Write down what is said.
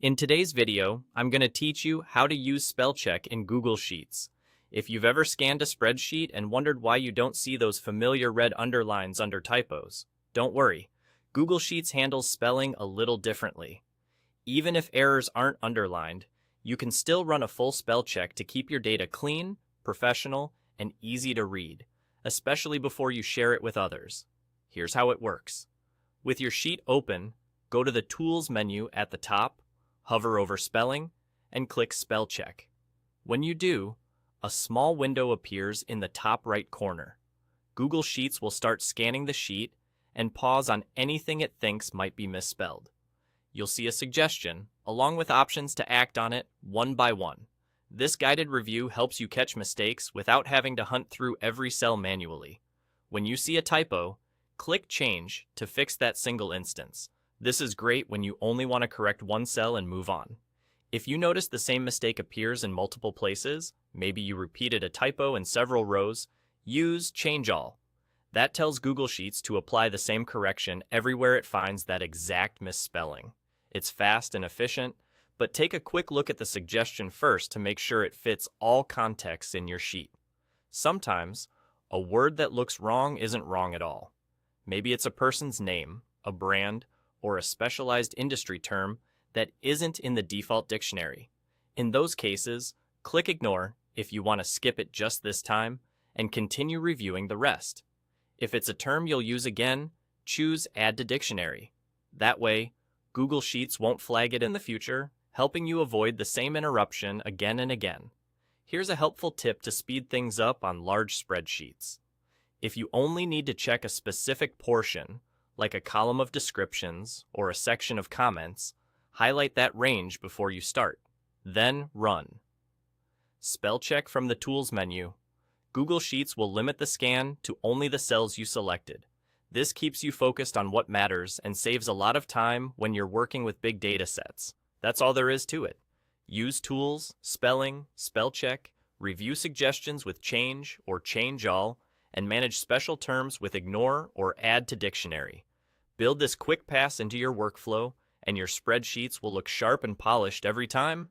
In today's video, I'm going to teach you how to use spellcheck in Google Sheets. If you've ever scanned a spreadsheet and wondered why you don't see those familiar red underlines under typos, don't worry. Google Sheets handles spelling a little differently. Even if errors aren't underlined, you can still run a full spell check to keep your data clean, professional, and easy to read, especially before you share it with others. Here's how it works. With your sheet open, go to the Tools menu at the top, hover over Spelling, and click Spell Check. When you do, a small window appears in the top right corner. Google Sheets will start scanning the sheet and pause on anything it thinks might be misspelled. You'll see a suggestion, along with options to act on it one by one. This guided review helps you catch mistakes without having to hunt through every cell manually. When you see a typo, click Change to fix that single instance. This is great when you only want to correct one cell and move on. If you notice the same mistake appears in multiple places, maybe you repeated a typo in several rows, use Change All. That tells Google Sheets to apply the same correction everywhere it finds that exact misspelling. It's fast and efficient, but take a quick look at the suggestion first to make sure it fits all contexts in your sheet. Sometimes, a word that looks wrong isn't wrong at all. Maybe it's a person's name, a brand, or a specialized industry term that isn't in the default dictionary. In those cases, click Ignore if you want to skip it just this time, and continue reviewing the rest. If it's a term you'll use again, choose Add to Dictionary. That way, Google Sheets won't flag it in the future, helping you avoid the same interruption again and again. Here's a helpful tip to speed things up on large spreadsheets. If you only need to check a specific portion, like a column of descriptions or a section of comments, highlight that range before you start. Then run. Spell check from the Tools menu. Google Sheets will limit the scan to only the cells you selected. This keeps you focused on what matters and saves a lot of time when you're working with big data sets. That's all there is to it. Use Tools, Spelling, Spell check, review suggestions with Change or Change All, and manage special terms with Ignore or Add to Dictionary. Build this quick pass into your worksflow, and your spreadsheets will look sharp and polished every time.